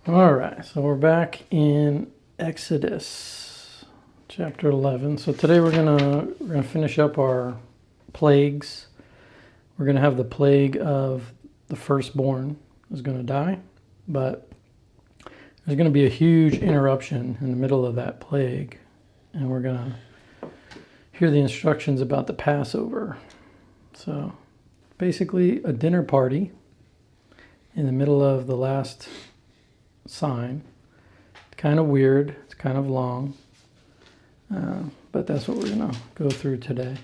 All right, so we're back in Exodus chapter 11. So today we're gonna finish up our plagues. We're gonna have the plague of the firstborn is gonna die, but there's gonna be a huge interruption in the middle of that plague, and we're gonna hear the instructions about the Passover. So basically a dinner party in the middle of the last sign. It's kind of weird. It's kind of long. But that's what we're going to go through today.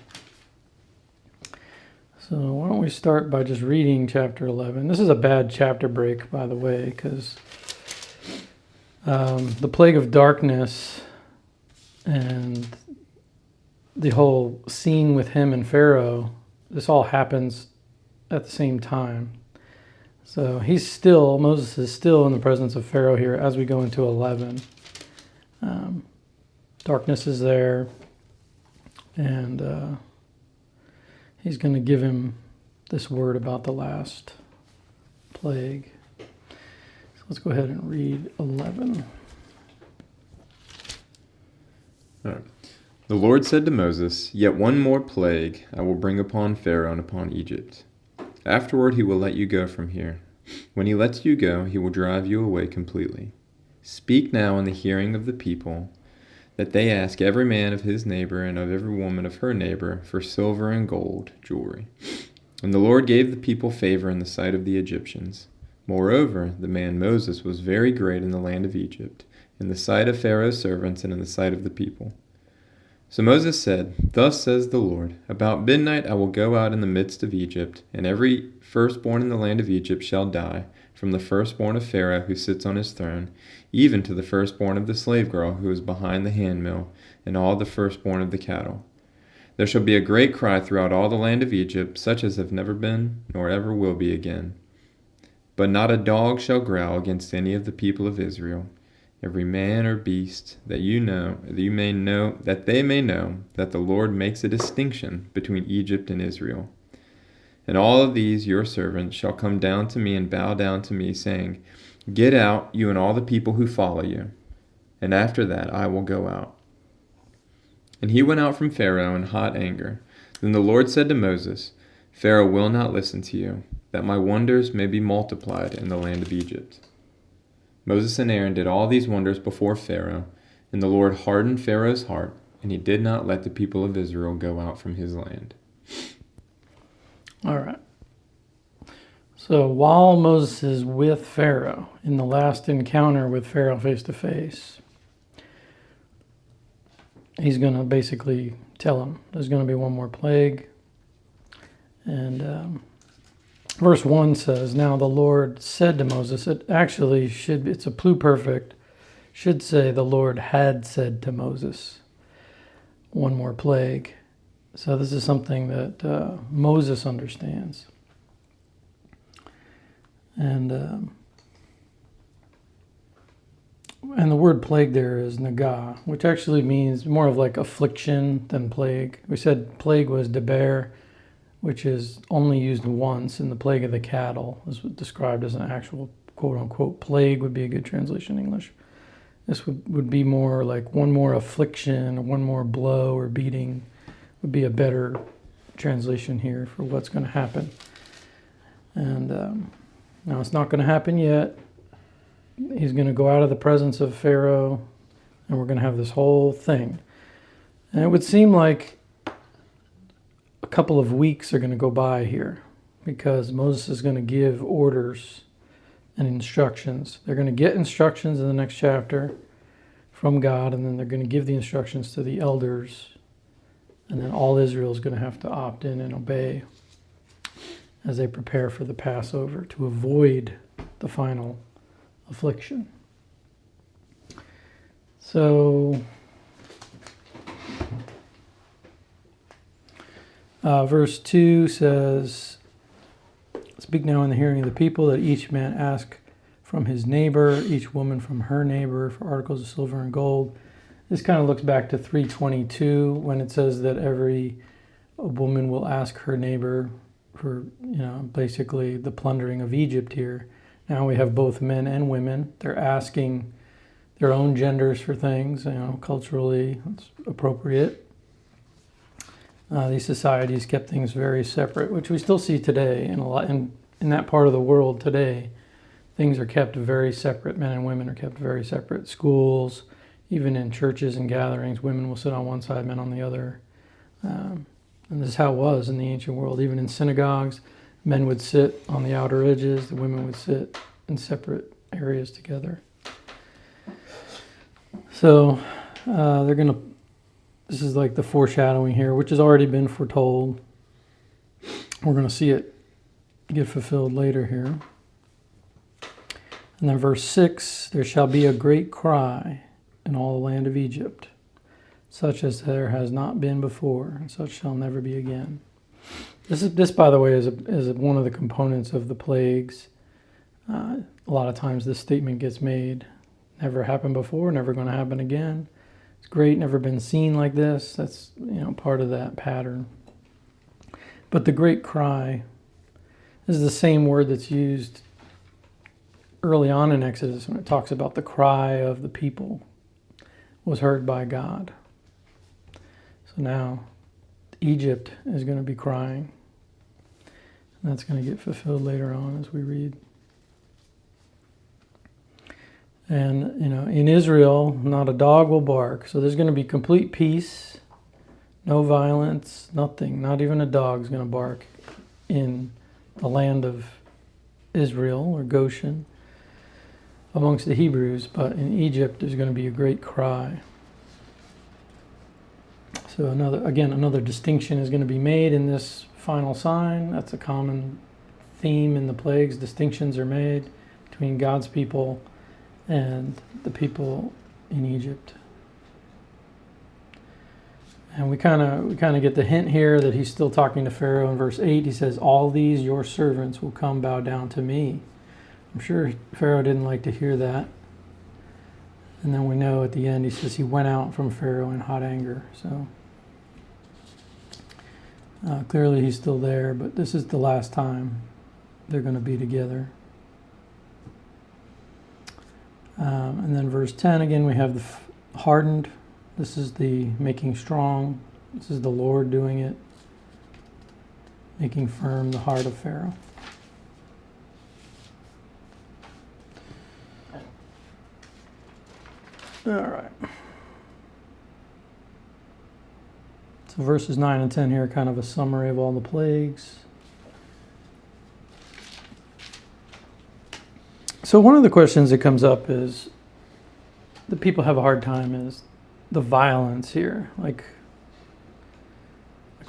So why don't we start by just reading chapter 11. This is a bad chapter break, by the way, because the plague of darkness and the whole scene with him and Pharaoh, this all happens at the same time. So Moses is still in the presence of Pharaoh here as we go into 11. Darkness is there, and he's going to give him this word about the last plague. So let's go ahead and read 11. All right. The Lord said to Moses, "Yet one more plague I will bring upon Pharaoh and upon Egypt. Afterward he will let you go from here. When he lets you go, he will drive you away completely. Speak now in the hearing of the people, that they ask every man of his neighbor and of every woman of her neighbor for silver and gold jewelry." And the Lord gave the people favor in the sight of the Egyptians. Moreover, the man Moses was very great in the land of Egypt, in the sight of Pharaoh's servants and in the sight of the people. So Moses said, "Thus says the Lord, about midnight I will go out in the midst of Egypt, and every firstborn in the land of Egypt shall die, from the firstborn of Pharaoh who sits on his throne, even to the firstborn of the slave girl who is behind the handmill, and all the firstborn of the cattle. There shall be a great cry throughout all the land of Egypt, such as have never been, nor ever will be again. But not a dog shall growl against any of the people of Israel. Every man or beast, that they may know that the Lord makes a distinction between Egypt and Israel. And all of these your servants shall come down to me and bow down to me, saying, 'Get out, you and all the people who follow you.' And after that I will go out." And he went out from Pharaoh in hot anger. Then the Lord said to Moses, "Pharaoh will not listen to you, that my wonders may be multiplied in the land of Egypt." Moses and Aaron did all these wonders before Pharaoh, and the Lord hardened Pharaoh's heart, and he did not let the people of Israel go out from his land. All right. So while Moses is with Pharaoh, in the last encounter with Pharaoh face to face, he's going to basically tell him there's going to be one more plague. And verse 1 says, "Now the Lord said to Moses," it's a pluperfect, should say the Lord had said to Moses, one more plague. So this is something that Moses understands. And the word plague there is nagah, which actually means more of like affliction than plague. We said plague was deber, which is only used once in the plague of the cattle. This was described as an actual quote-unquote plague would be a good translation in English. This would be more like one more affliction, or one more blow or beating would be a better translation here for what's going to happen. And now it's not going to happen yet. He's going to go out of the presence of Pharaoh, and we're going to have this whole thing. And it would seem like a couple of weeks are going to go by here, because Moses is going to give orders and instructions. They're going to get instructions in the next chapter from God, and then they're going to give the instructions to the elders, and then all Israel is going to have to opt in and obey as they prepare for the Passover to avoid the final affliction. So verse 2 says, "Speak now in the hearing of the people, that each man ask from his neighbor, each woman from her neighbor, for articles of silver and gold." This kind of looks back to 3:22 when it says that every woman will ask her neighbor for, basically the plundering of Egypt here. Now we have both men and women. They're asking their own genders for things, culturally it's appropriate. These societies kept things very separate, which we still see today in that part of the world today. Things are kept very separate. Men and women are kept very separate. Schools, even in churches and gatherings, women will sit on one side, men on the other. And this is how it was in the ancient world. Even in synagogues, men would sit on the outer edges, the women would sit in separate areas together. So this is like the foreshadowing here, which has already been foretold. We're going to see it get fulfilled later here. And then verse 6, there shall be a great cry in all the land of Egypt, such as there has not been before, and such shall never be again. This by the way, is one of the components of the plagues. A lot of times this statement gets made, never happened before, never going to happen again. It's great, never been seen like this. That's part of that pattern. But the great cry is the same word that's used early on in Exodus when it talks about the cry of the people was heard by God. So now Egypt is going to be crying. And that's going to get fulfilled later on as we read. And, in Israel, not a dog will bark. So there's going to be complete peace, no violence, nothing. Not even a dog's going to bark in the land of Israel or Goshen amongst the Hebrews. But in Egypt, there's going to be a great cry. So another distinction is going to be made in this final sign. That's a common theme in the plagues. Distinctions are made between God's people and the people in Egypt. And we kind of get the hint here that he's still talking to Pharaoh in verse 8. He says, all these your servants will come bow down to me. I'm sure Pharaoh didn't like to hear that. And then we know at the end he says he went out from Pharaoh in hot anger. So clearly he's still there, but this is the last time they're going to be together. And then verse 10, again, we have the hardened. This is the making strong. This is the Lord doing it, making firm the heart of Pharaoh. All right. So verses 9 and 10 here are kind of a summary of all the plagues. So one of the questions that comes up is, that people have a hard time is the violence here. Like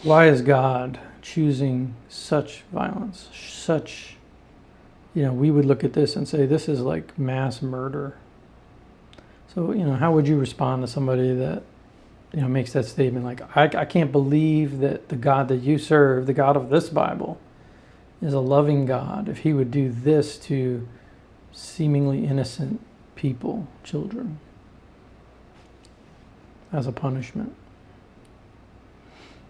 why is God choosing such violence? Such, we would look at this and say, this is like mass murder. So, how would you respond to somebody that, makes that statement? Like, I can't believe that the God that you serve, the God of this Bible, is a loving God. If he would do this to seemingly innocent people, children, as a punishment.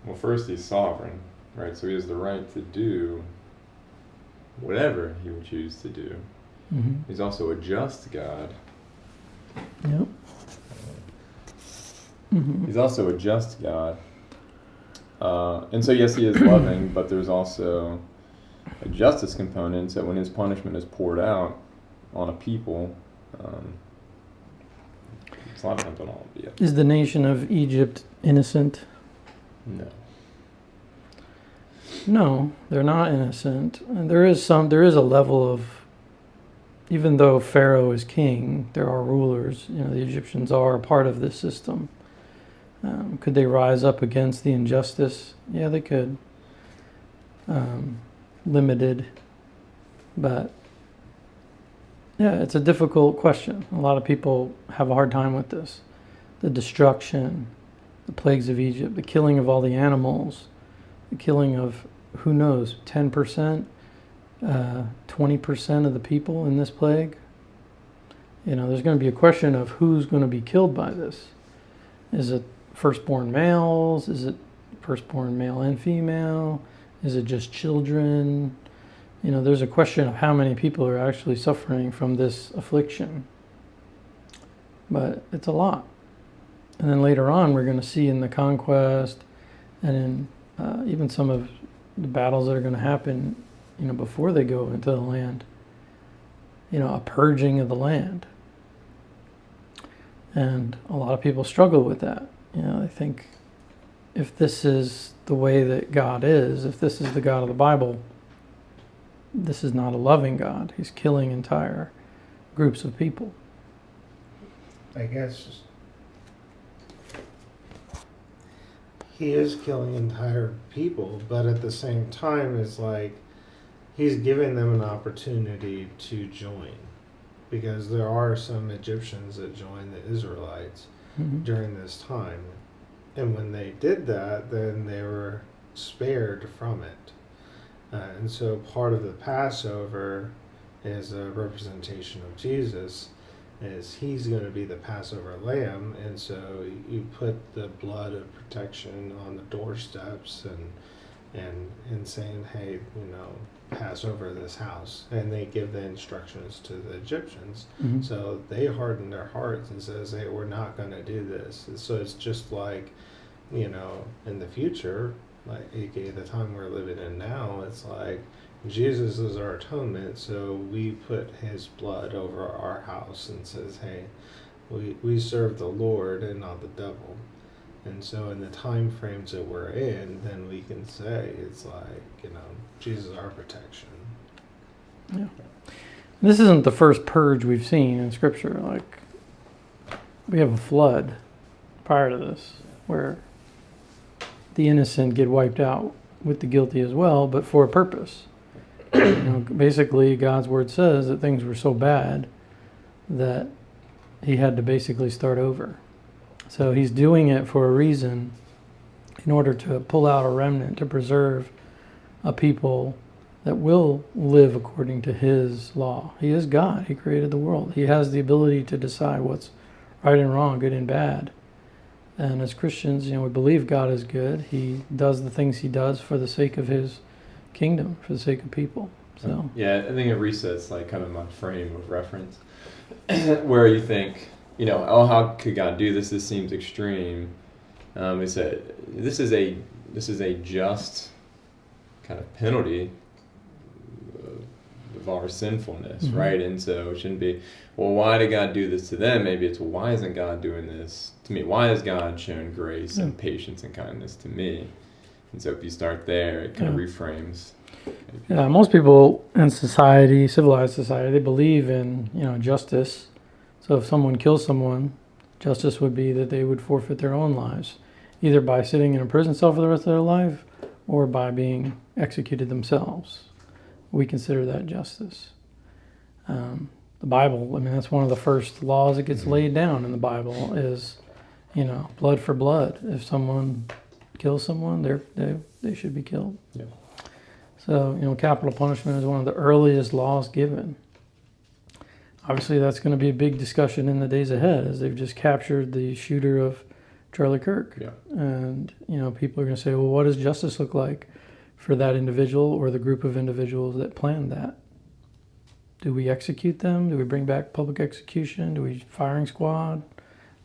Well, first, he's sovereign, right? So he has the right to do whatever he would choose to do. Mm-hmm. He's also a just God. Yep. Mm-hmm. He's also a just God. And so, yes, he is loving, but there's also a justice component. So when his punishment is poured out on a people, it's not on all of you. Is the nation of Egypt innocent? No. No, they're not innocent. And there is a level of, even though Pharaoh is king, there are rulers. The Egyptians are a part of this system. Could they rise up against the injustice? Yeah, they could. Limited, but yeah, it's a difficult question. A lot of people have a hard time with this. The destruction, the plagues of Egypt, the killing of all the animals, the killing of, who knows, 10%, 20% of the people in this plague. There's going to be a question of who's going to be killed by this. Is it firstborn males? Is it firstborn male and female? Is it just children? there's a question of how many people are actually suffering from this affliction. But it's a lot. And then later on, we're going to see in the conquest and in even some of the battles that are going to happen, before they go into the land, a purging of the land. And a lot of people struggle with that. I think if this is the way that God is, if this is the God of the Bible, this is not a loving God. He's killing entire groups of people. I guess he is killing entire people, but at the same time, it's like he's giving them an opportunity to join. Because there are some Egyptians that joined the Israelites during this time. And when they did that, then they were spared from it. And so part of the Passover is a representation of Jesus, is he's going to be the Passover lamb. And so you put the blood of protection on the doorsteps and saying, hey, pass over this house. And they give the instructions to the Egyptians. Mm-hmm. So they harden their hearts and says, hey, we're not going to do this. So it's just like, in the future, like aka the time we're living in now, it's like Jesus is our atonement, so we put his blood over our house and says, hey, we serve the Lord and not the devil. And so in the time frames that we're in, then we can say it's like, Jesus is our protection. Yeah. This isn't the first purge we've seen in Scripture. Like, we have a flood prior to this where the innocent get wiped out with the guilty as well, but for a purpose. Basically, God's word says that things were so bad that he had to basically start over. So he's doing it for a reason, in order to pull out a remnant, to preserve a people that will live according to his law. He is God. He created the world. He has the ability to decide what's right and wrong, good and bad. And as Christians, we believe God is good. He does the things he does for the sake of his kingdom, for the sake of people. So yeah, I think it resets like kind of my frame of reference where you think, oh, how could God do this? This seems extreme. It's this is a just kind of penalty of our sinfulness, right? And so it shouldn't be, well, why did God do this to them? Maybe it's, well, why isn't God doing this to me? Why has God shown grace and patience and kindness to me? And so if you start there, it kind of reframes. Yeah, most people in society, civilized society, they believe in, justice. So if someone kills someone, justice would be that they would forfeit their own lives, either by sitting in a prison cell for the rest of their life or by being executed themselves. We consider that justice. The Bible, that's one of the first laws that gets laid down in the Bible is, blood for blood. If someone kills someone, they should be killed. Yeah. So, capital punishment is one of the earliest laws given. Obviously, that's going to be a big discussion in the days ahead, as they've just captured the shooter of Charlie Kirk. Yeah. And, people are going to say, well, what does justice look like for that individual or the group of individuals that planned that? Do we execute them? Do we bring back public execution? Do we firing squad?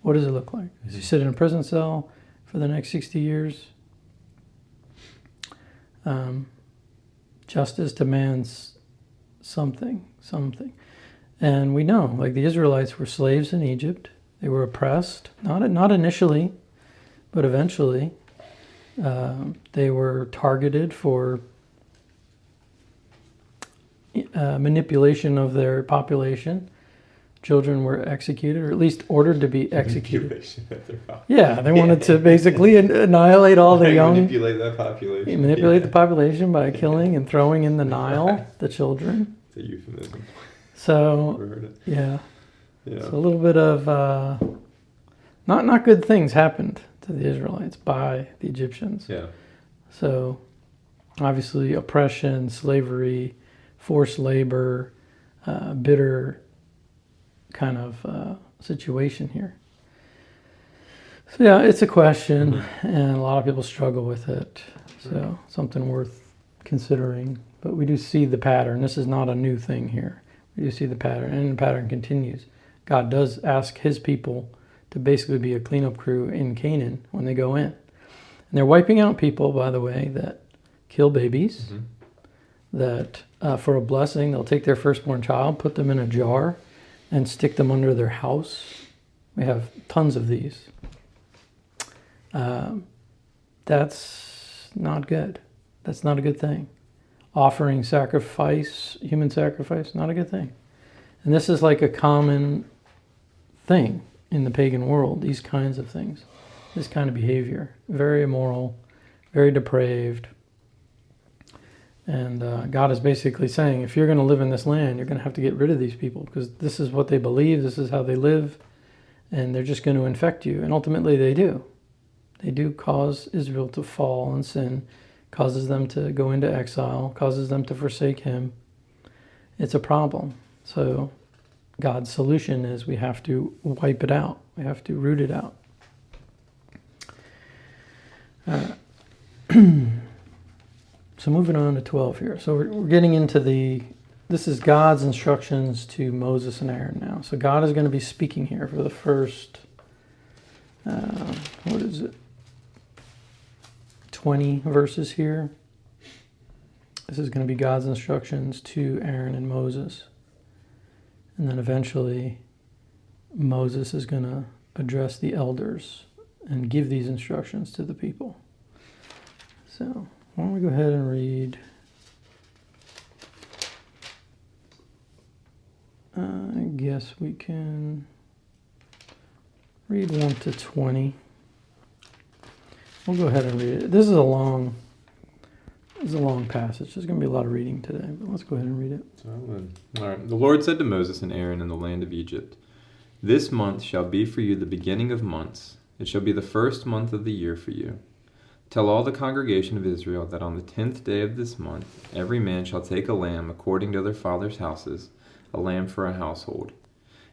What does it look like? Does he sit in a prison cell for the next 60 years? Justice demands something. And we know, like the Israelites were slaves in Egypt. They were oppressed, not initially, but eventually. They were targeted for manipulation of their population. Children were executed, or at least ordered to be executed. Yeah, they wanted to basically annihilate all the young. Manipulate that population. Manipulate the population by killing and throwing in the Nile the children. It's a euphemism. So, yeah. So a little bit of not good things happened to the Israelites by the Egyptians. Yeah. So, obviously, oppression, slavery, forced labor, bitter kind of situation here. So, yeah, it's a question, and a lot of people struggle with it. So, something worth considering, but we do see the pattern. This is not a new thing here. We do see the pattern, and the pattern continues. God does ask his people to basically be a cleanup crew in Canaan when they go in. And they're wiping out people, by the way, that kill babies, that for a blessing, they'll take their firstborn child, put them in a jar, and stick them under their house. We have tons of these. That's not good. That's not a good thing. Offering sacrifice, human sacrifice, not a good thing. And this is like a common thing in the pagan world, these kinds of things, this kind of behavior. Very immoral, very depraved. And God is basically saying, if you're going to live in this land, you're going to have to get rid of these people because this is what they believe, this is how they live, and they're just going to infect you. And ultimately they do. They do cause Israel to fall and sin, causes them to go into exile, causes them to forsake him. It's a problem. So God's solution is we have to wipe it out. We have to root it out. So moving on to 12 here. So we're getting into this is God's instructions to Moses and Aaron now. So God is going to be speaking here for the first, 20 verses here. This is going to be God's instructions to Aaron and Moses. And then eventually Moses is going to address the elders and give these instructions to the people. So why don't we go ahead and read I guess we can read 1 to 20. We'll go ahead and read it. This is a long passage. There's going to be a lot of reading today, but let's go ahead and read it. All right. The Lord said to Moses and Aaron in the land of Egypt, "This month shall be for you the beginning of months. It shall be the first month of the year for you. Tell all the congregation of Israel that on the 10th day of this month every man shall take a lamb according to their fathers' houses, a lamb for a household.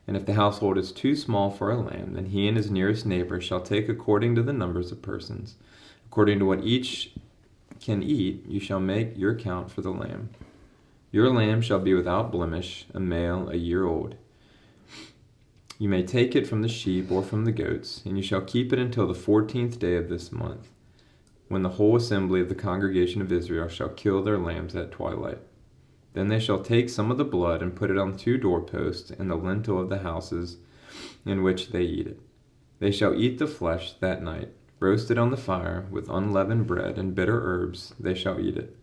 And if the household is too small for a lamb, then he and his nearest neighbor shall take according to the numbers of persons. According to what each can eat, you shall make your count for the lamb. Your lamb shall be without blemish, a male, a year old. You may take it from the sheep or from the goats, and you shall keep it until the 14th day of this month, when the whole assembly of the congregation of Israel shall kill their lambs at twilight. Then they shall take some of the blood and put it on 2 doorposts and the lintel of the houses in which they eat it. They shall eat the flesh that night, roasted on the fire, with unleavened bread and bitter herbs they shall eat it.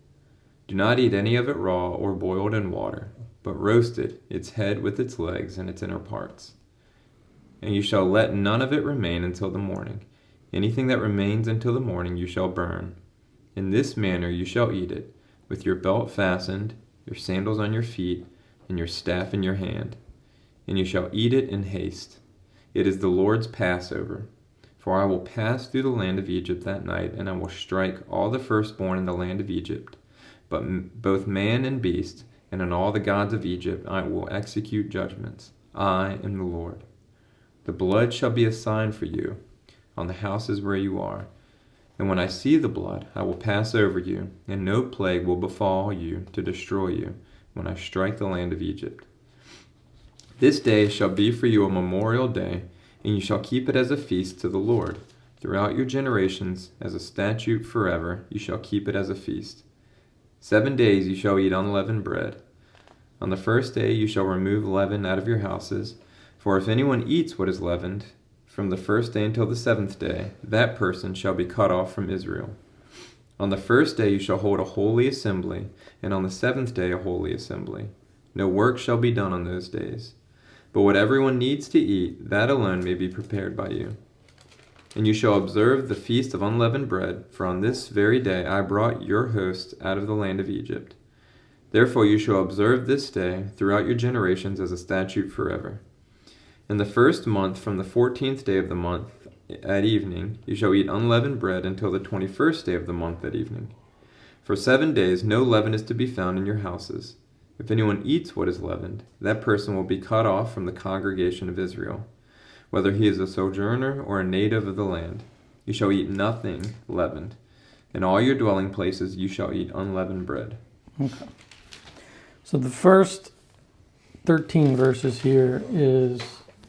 Do not eat any of it raw or boiled in water, but roast it, its head with its legs and its inner parts. And you shall let none of it remain until the morning. Anything that remains until the morning you shall burn. In this manner you shall eat it, with your belt fastened, your sandals on your feet, and your staff in your hand. And you shall eat it in haste. It is the Lord's Passover. For I will pass through the land of Egypt that night, and I will strike all the firstborn in the land of Egypt, but both man and beast, and on all the gods of Egypt I will execute judgments. I am the Lord. The blood shall be a sign for you on the houses where you are. And when I see the blood, I will pass over you, and no plague will befall you to destroy you when I strike the land of Egypt. This day shall be for you a memorial day, and you shall keep it as a feast to the Lord. Throughout your generations, as a statute forever, you shall keep it as a feast. 7 days you shall eat unleavened bread. On the first day you shall remove leaven out of your houses, for if anyone eats what is leavened, from the first day until the 7th day, that person shall be cut off from Israel. On the first day you shall hold a holy assembly, and on the 7th day a holy assembly. No work shall be done on those days. But what everyone needs to eat, that alone may be prepared by you. And you shall observe the feast of unleavened bread, for on this very day I brought your host out of the land of Egypt. Therefore you shall observe this day throughout your generations as a statute forever. In the first month, from the 14th day of the month at evening, you shall eat unleavened bread until the 21st day of the month at evening. For 7 days no leaven is to be found in your houses. If anyone eats what is leavened, that person will be cut off from the congregation of Israel, whether he is a sojourner or a native of the land. You shall eat nothing leavened. In all your dwelling places you shall eat unleavened bread. Okay. So the first 13 verses here is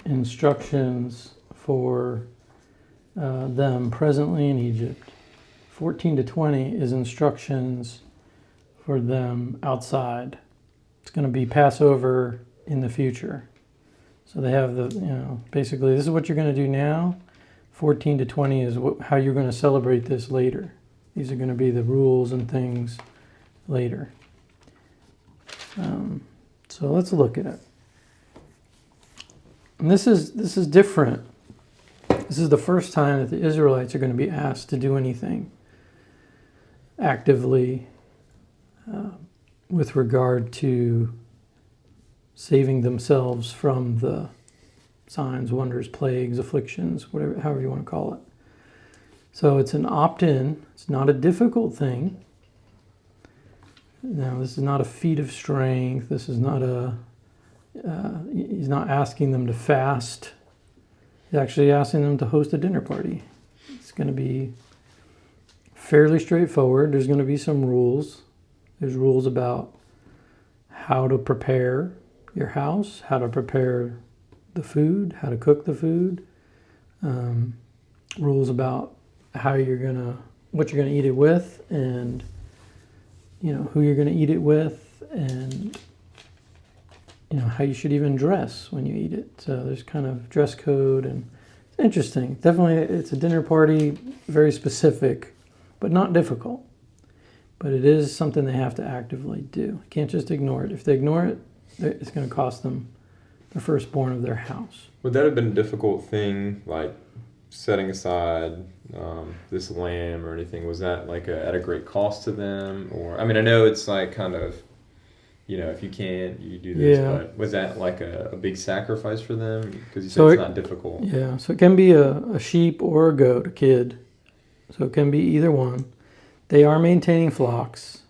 instructions for them presently in Egypt. 14 to 20 is instructions for them outside. It's going to be Passover in the future. So they have basically this is what you're going to do now. 14 to 20 is how you're going to celebrate this later. These are going to be the rules and things later. So let's look at it. And this is different. This is the first time that the Israelites are going to be asked to do anything actively with regard to saving themselves from the signs, wonders, plagues, afflictions, whatever, however you want to call it. So it's an opt-in. It's not a difficult thing. Now, this is not a feat of strength. This is not he's not asking them to fast. He's actually asking them to host a dinner party. It's going to be fairly straightforward. There's going to be some rules. There's rules about how to prepare your house, how to prepare the food, how to cook the food. Rules about what you're going to eat it with, and who you're going to eat it with, and how you should even dress when you eat it. So there's kind of dress code, and it's interesting. Definitely, it's a dinner party, very specific, but not difficult. But it is something they have to actively do. You can't just ignore it. If they ignore it, it's going to cost them the firstborn of their house. Would that have been a difficult thing, like setting aside this lamb or anything? Was that like at a great cost to them? Or, I mean, I know it's like kind of, if you can't, you do this, Yeah. but was that like a big sacrifice for them? Because you said it's not difficult. Yeah, so it can be a sheep or a goat, a kid. So it can be either one. They are maintaining flocks.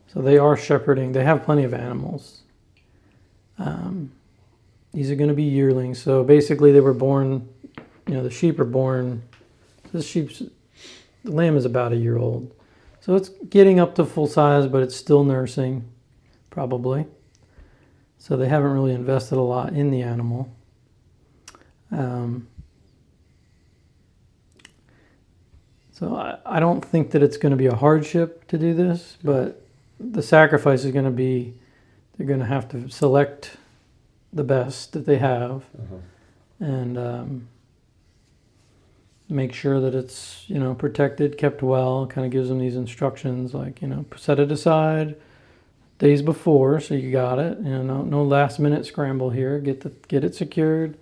So they are shepherding. They have plenty of animals. These are going to be yearlings. So basically they were born, the sheep are born, the lamb is about a year old. So it's getting up to full size, but it's still nursing, probably. So they haven't really invested a lot in the animal. So I don't think that it's going to be a hardship to do this, but the sacrifice is going to be, they're going to have to select the best that they have, and make sure that it's protected, kept well. Kind of gives them these instructions like set it aside days before, so you got it. No last minute scramble here. Get it secured,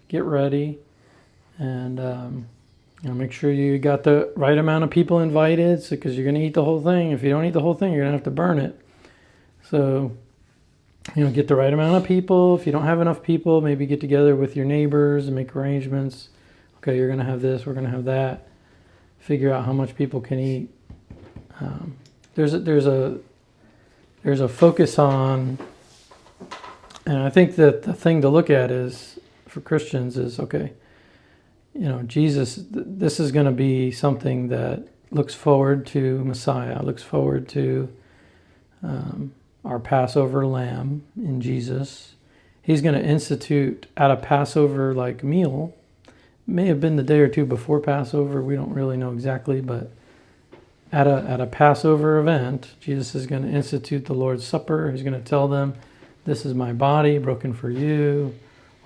get ready, and make sure you got the right amount of people invited, because you're going to eat the whole thing. If you don't eat the whole thing, you're going to have to burn it. So get the right amount of people. If you don't have enough people, maybe get together with your neighbors and make arrangements. Okay, you're going to have this, we're going to have that. Figure out how much people can eat. There's a focus on, and I think that the thing to look at is, for Christians, is okay, Jesus, this is going to be something that looks forward to Messiah, looks forward to our Passover lamb in Jesus. He's going to institute at a Passover-like meal. May have been the day or two before Passover. We don't really know exactly, but at a Passover event, Jesus is going to institute the Lord's Supper. He's going to tell them, this is my body broken for you,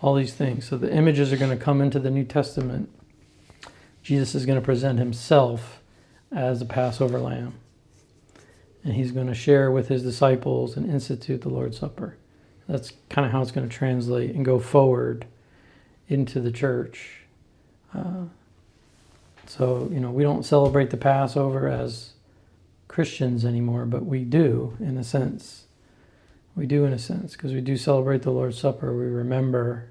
all these things. So the images are going to come into the New Testament. Jesus is going to present himself as the Passover lamb. And he's going to share with his disciples and institute the Lord's Supper. That's kind of how it's going to translate and go forward into the church. So, we don't celebrate the Passover as Christians anymore, but we do in a sense. We do in a sense, because we do celebrate the Lord's Supper. We remember,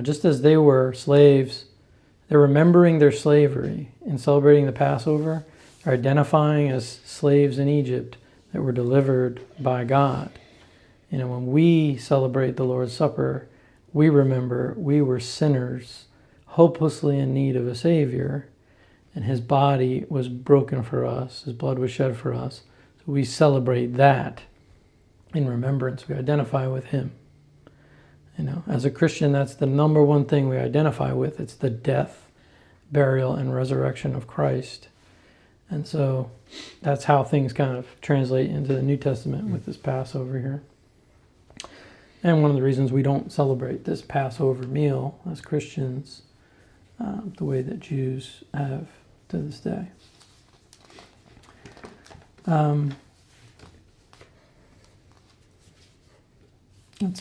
just as they were slaves, they're remembering their slavery and celebrating the Passover. They're identifying as slaves in Egypt that were delivered by God. When we celebrate the Lord's Supper, we remember we were sinners, hopelessly in need of a Savior, and his body was broken for us, his blood was shed for us. So we celebrate that in remembrance. We identify with him. As a Christian, that's the number one thing we identify with. It's the death, burial, and resurrection of Christ. And so that's how things kind of translate into the New Testament with this Passover here. And one of the reasons we don't celebrate this Passover meal as Christians the way that Jews have to this day.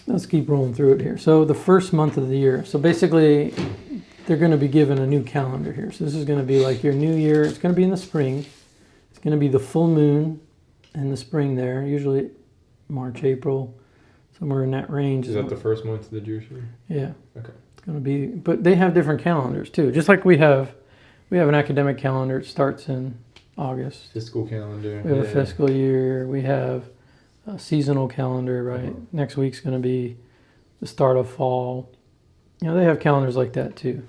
Let's keep rolling through it here. So the first month of the year. So basically, they're going to be given a new calendar here. So this is going to be like your new year. It's going to be in the spring. It's going to be the full moon in the spring there. Usually March, April, somewhere in that range. Is that the first month of the Jewish year? Yeah. Okay. It's going to be, but they have different calendars too. Just like we have an academic calendar. It starts in August. Fiscal calendar. We have a fiscal year. We have a seasonal calendar, right? Next week's going to be the start of fall. They have calendars like that too.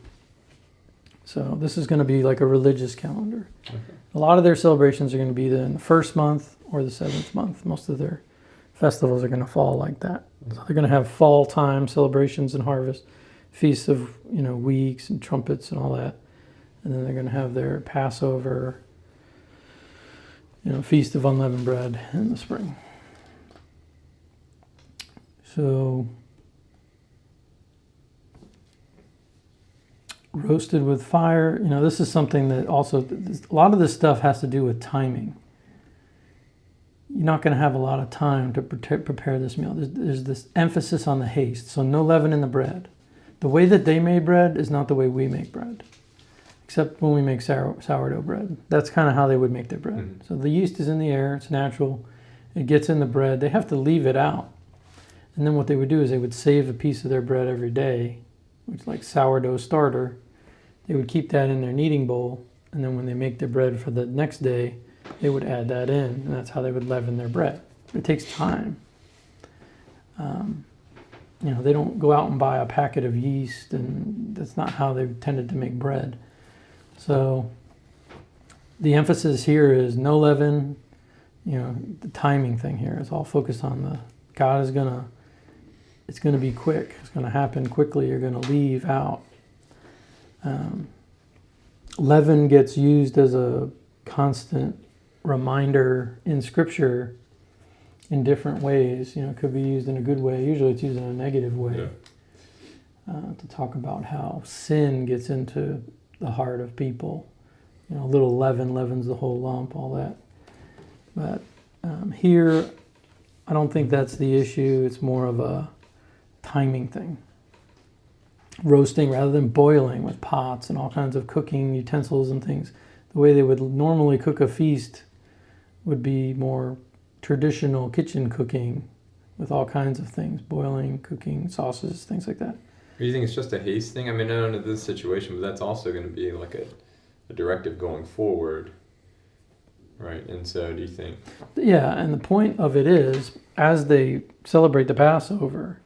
So this is going to be like a religious calendar. Okay. A lot of their celebrations are going to be in the first month or the seventh month. Most of their festivals are going to fall like that. So they're going to have fall time celebrations and harvest, feasts of weeks and trumpets and all that. And then they're going to have their Passover, feast of unleavened bread in the spring. So, roasted with fire, this is something that also, a lot of this stuff has to do with timing. You're not going to have a lot of time to prepare this meal. There's this emphasis on the haste, so no leaven in the bread. The way that they made bread is not the way we make bread, except when we make sourdough bread. That's kind of how they would make their bread. Mm-hmm. So the yeast is in the air, it's natural, it gets in the bread. They have to leave it out. And then what they would do is they would save a piece of their bread every day, which is like sourdough starter. They would keep that in their kneading bowl, and then when they make their bread for the next day, they would add that in, and that's how they would leaven their bread. It takes time. They don't go out and buy a packet of yeast, and that's not how they tended to make bread. So the emphasis here is no leaven. The timing thing here is all focused on God is it's going to be quick. It's going to happen quickly. You're going to leave out. Leaven gets used as a constant reminder in Scripture in different ways. It could be used in a good way. Usually it's used in a negative way. To talk about how sin gets into the heart of people. A little leaven leavens the whole lump, all that. But here, I don't think that's the issue. It's more of a timing thing. Roasting rather than boiling with pots and all kinds of cooking utensils and things. The way they would normally cook a feast would be more traditional kitchen cooking with all kinds of things, boiling, cooking, sauces, things like that. Do you think it's just a haste thing? I mean, not under this situation, but that's also going to be like a directive going forward, right? And so do you think... Yeah, and the point of it is, as they celebrate the Passover,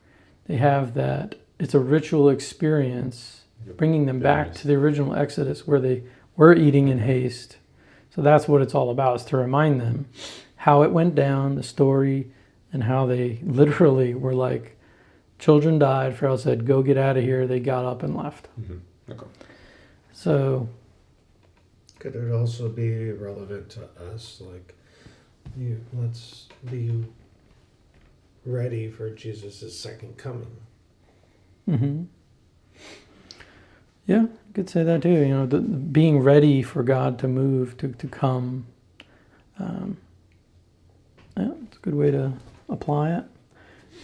they have that, it's a ritual experience, bringing them back to the original Exodus where they were eating in haste. So that's what it's all about, is to remind them how it went down, the story, and how they literally were like, children died, Pharaoh said, go get out of here. They got up and left. Mm-hmm. Okay. So... Could it also be relevant to us? Like, let's be ready for Jesus' second coming. Mm-hmm. Yeah, you could say that too. The being ready for God to move, to come. It's a good way to apply it.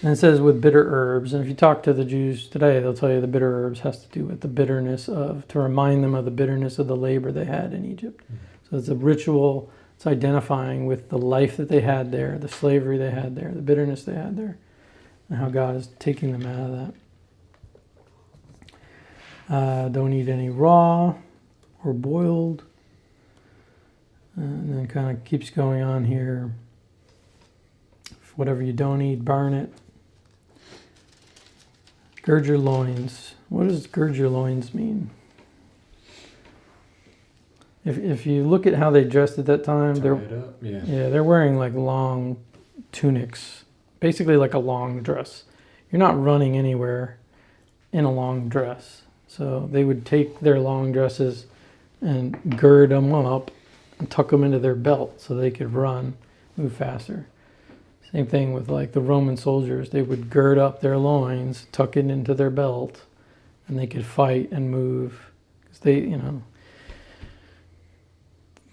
And it says with bitter herbs. And if you talk to the Jews today, they'll tell you the bitter herbs has to do with the bitterness to remind them of the bitterness of the labor they had in Egypt. Mm-hmm. So it's a ritual. It's identifying with the life that they had there, the slavery they had there, the bitterness they had there, and how God is taking them out of that. Don't eat any raw or boiled. And then kind of keeps going on here. Whatever you don't eat, burn it. Gird your loins. What does gird your loins mean? If you look at how they dressed at that time, Tie they're it up. Yeah. they're wearing like long tunics, basically like a long dress. You're not running anywhere in a long dress. So they would take their long dresses and gird them up and tuck them into their belt so they could run, move faster. Same thing with like the Roman soldiers. They would gird up their loins, tuck it into their belt, and they could fight and move. Because they,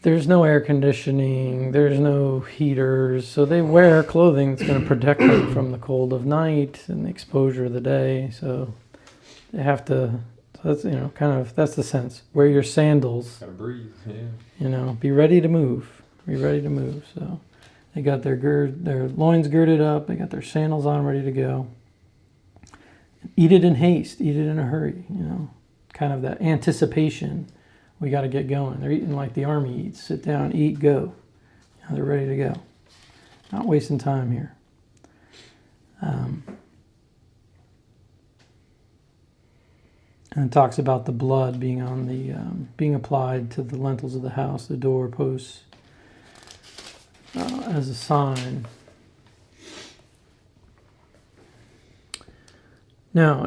there's no air conditioning, there's no heaters, so they wear clothing that's going to protect them from the cold of night and the exposure of the day. So they have to, so that's, that's the sense. Wear your sandals, Gotta breathe. Yeah. be ready to move. Be ready to move. So they got their loins girded up, they got their sandals on, ready to go. Eat it in haste, eat it in a hurry, kind of that anticipation. We got to get going. They're eating like the army eats. Sit down, eat, go. They're ready to go. Not wasting time here. And it talks about the blood being on the being applied to the lintels of the house, the doorposts, as a sign. Now,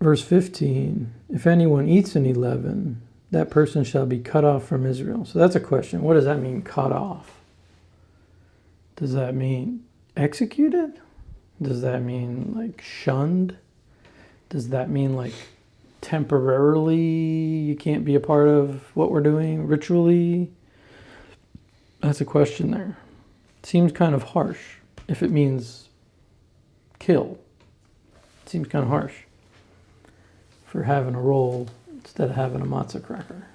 verse 15, if anyone eats any leaven, that person shall be cut off from Israel. So that's a question. What does that mean, cut off? Does that mean executed? Does that mean like shunned? Does that mean like temporarily you can't be a part of what we're doing ritually? That's a question there. Seems kind of harsh if it means kill. Seems kind of harsh for having a roll instead of having a matzah cracker.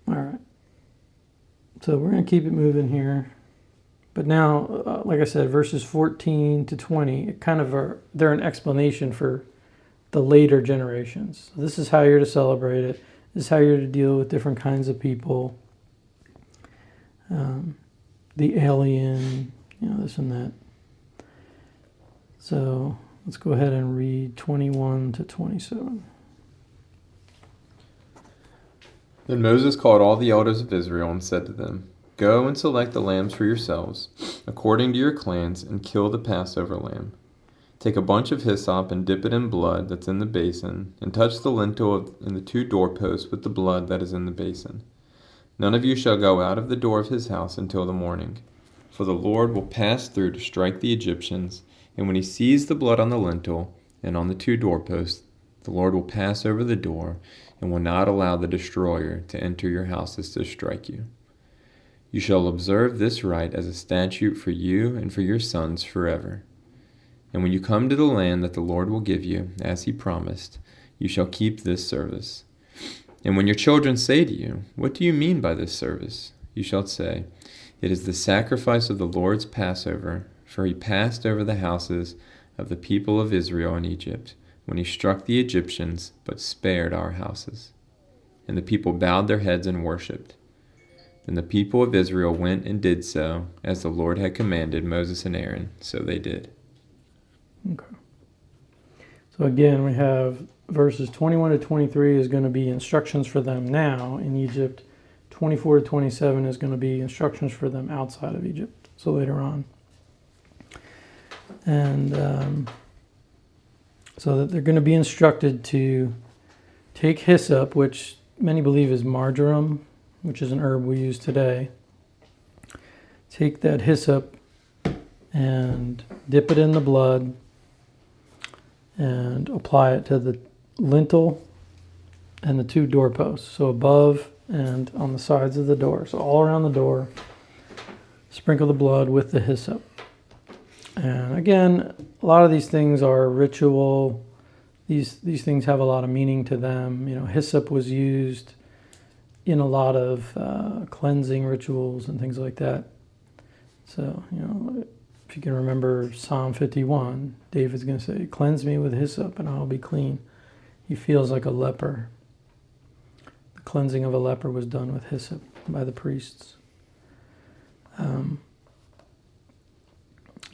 All right. So we're going to keep it moving here. But now, like I said, verses 14 to 20, they're an explanation for the later generations. So this is how you're to celebrate it. This is how you're to deal with different kinds of people. The alien, this and that. So let's go ahead and read 21 to 27. Then Moses called all the elders of Israel and said to them, Go and select the lambs for yourselves, according to your clans, and kill the Passover lamb. Take a bunch of hyssop and dip it in blood that's in the basin, and touch the lintel and the 2 doorposts with the blood that is in the basin. None of you shall go out of the door of his house until the morning. For the Lord will pass through to strike the Egyptians, and when he sees the blood on the lintel and on the 2 doorposts, the Lord will pass over the door and will not allow the destroyer to enter your houses to strike you. You shall observe this rite as a statute for you and for your sons forever. And when you come to the land that the Lord will give you, as he promised, you shall keep this service. And when your children say to you, What do you mean by this service? You shall say, It is the sacrifice of the Lord's Passover, for he passed over the houses of the people of Israel in Egypt, when he struck the Egyptians, but spared our houses. And the people bowed their heads and worshipped. Then the people of Israel went and did so, as the Lord had commanded Moses and Aaron, so they did. Okay. So again, we have verses 21 to 23 is going to be instructions for them now in Egypt. 24 to 27 is going to be instructions for them outside of Egypt, so later on. And so that they're going to be instructed to take hyssop, which many believe is marjoram, which is an herb we use today. Take that hyssop and dip it in the blood and apply it to the lintel and the 2 doorposts, so above and on the sides of the door. So all around the door, sprinkle the blood with the hyssop. And again, a lot of these things are ritual. These things have a lot of meaning to them. Hyssop was used in a lot of cleansing rituals and things like that. So, if you can remember Psalm 51, David's going to say, Cleanse me with hyssop and I'll be clean. He feels like a leper. The cleansing of a leper was done with hyssop by the priests. You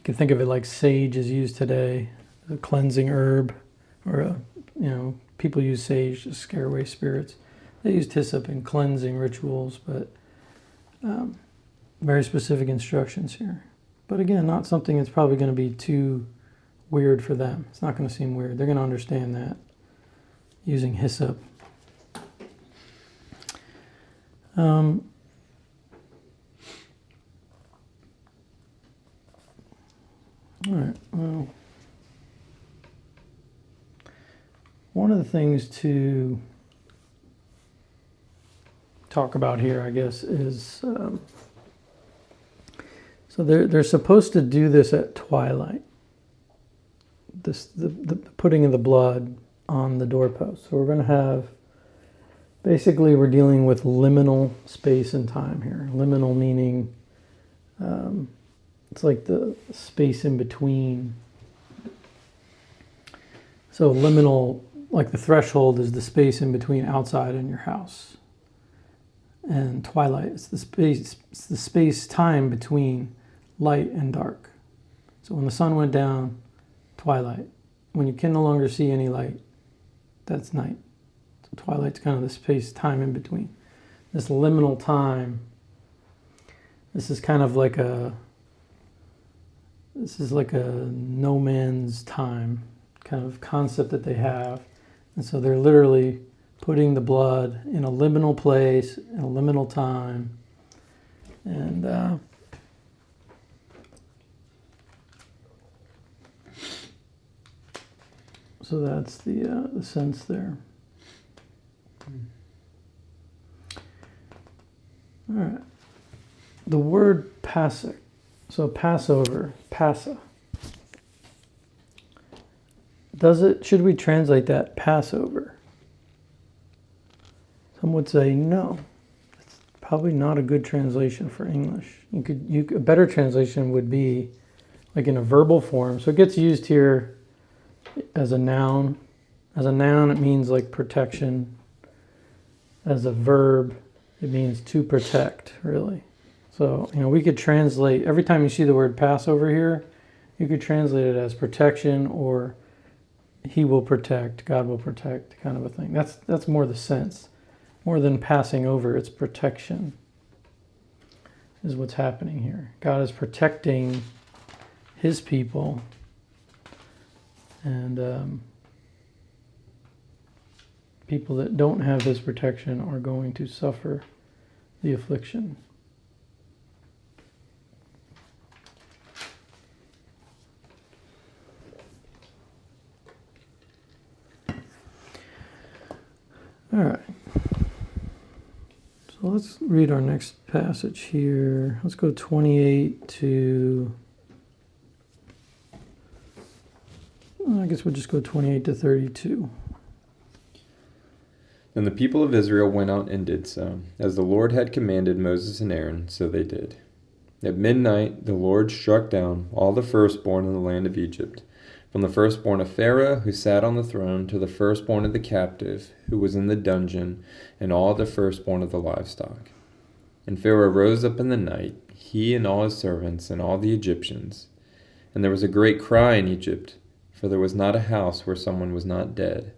can think of it like sage is used today. a cleansing herb, or people use sage to scare away spirits. They used hyssop in cleansing rituals, but very specific instructions here. But again, not something that's probably going to be too weird for them. It's not going to seem weird. They're going to understand that using hyssop. All right. Well, one of the things to talk about here, I guess, is so they're supposed to do this at twilight. The putting of the blood on the doorpost. So we're going to have, basically, we're dealing with liminal space and time here. Liminal meaning it's like the space in between. So liminal, like the threshold, is the space in between outside and your house. And twilight, it's the space time between light and dark. So when the sun went down, twilight. When you can no longer see any light, that's night. So twilight's kind of the space time in between. This liminal time, this is kind of like a no man's time kind of concept that they have. And so they're literally putting the blood in a liminal place, in a liminal time. And so that's the sense there. All right. The word Passover. So Passover, Passa. Should we translate that Passover? Some would say no. It's probably not a good translation for English. A better translation would be like in a verbal form. So it gets used here as a noun. As a noun, it means like protection. As a verb, it means to protect, really. So, we could translate, every time you see the word Passover here, you could translate it as protection or he will protect, God will protect, kind of a thing. That's more the sense. More than passing over, it's protection is what's happening here. God is protecting his people, and people that don't have his protection are going to suffer the affliction. All right. So let's read our next passage here. Let's go 28 to... I guess we'll just go 28 to 32. Then the people of Israel went out and did so. As the Lord had commanded Moses and Aaron, so they did. At midnight the Lord struck down all the firstborn in the land of Egypt, from the firstborn of Pharaoh, who sat on the throne, to the firstborn of the captive, who was in the dungeon, and all the firstborn of the livestock. And Pharaoh rose up in the night, he and all his servants, and all the Egyptians. And there was a great cry in Egypt, for there was not a house where someone was not dead.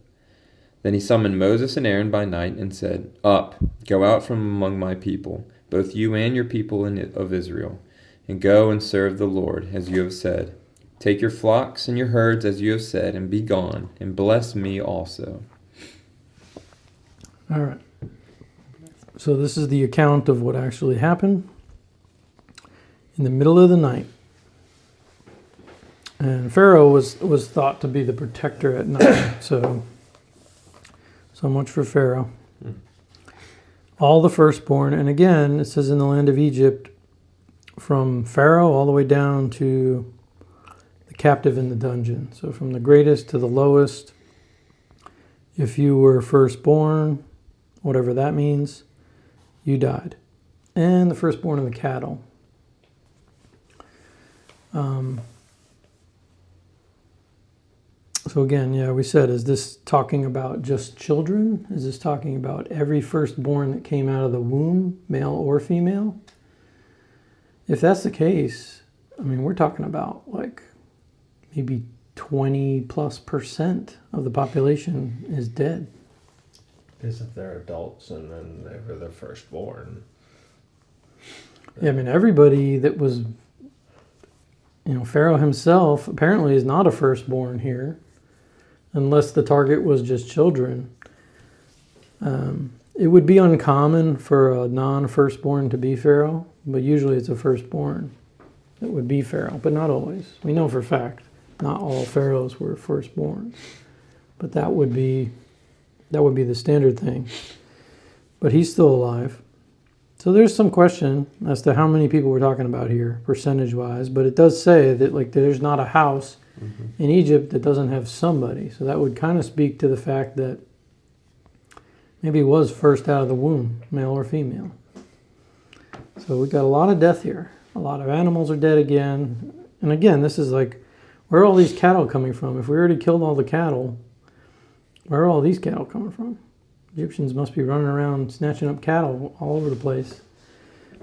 Then he summoned Moses and Aaron by night, and said, Up, go out from among my people, both you and your people of Israel, and go and serve the Lord, as you have said. Take your flocks and your herds, as you have said, and be gone, and bless me also. All right. So this is the account of what actually happened in the middle of the night. And Pharaoh was thought to be the protector at night. So much for Pharaoh. All the firstborn, and again, it says in the land of Egypt, from Pharaoh all the way down to the captive in the dungeon. So from the greatest to the lowest, if you were firstborn, whatever that means, you died. And the firstborn of the cattle. So again, we said, is this talking about just children? Is this talking about every firstborn that came out of the womb, male or female? If that's the case, we're talking about like maybe 20+% of the population is dead. Because if they're adults and then they were the firstborn. Yeah, I mean, everybody that was, Pharaoh himself apparently is not a firstborn here, unless the target was just children. It would be uncommon for a non-firstborn to be Pharaoh, but usually it's a firstborn that would be Pharaoh, but not always. We know for a fact not all pharaohs were firstborns, but that would be the standard thing. But he's still alive. So there's some question as to how many people we're talking about here, percentage-wise, but it does say that there's not a house in Egypt that doesn't have somebody. So that would kind of speak to the fact that maybe it was first out of the womb, male or female. So we've got a lot of death here. A lot of animals are dead again. And again, this is where are all these cattle coming from? If we already killed all the cattle, where are all these cattle coming from? Egyptians must be running around snatching up cattle all over the place.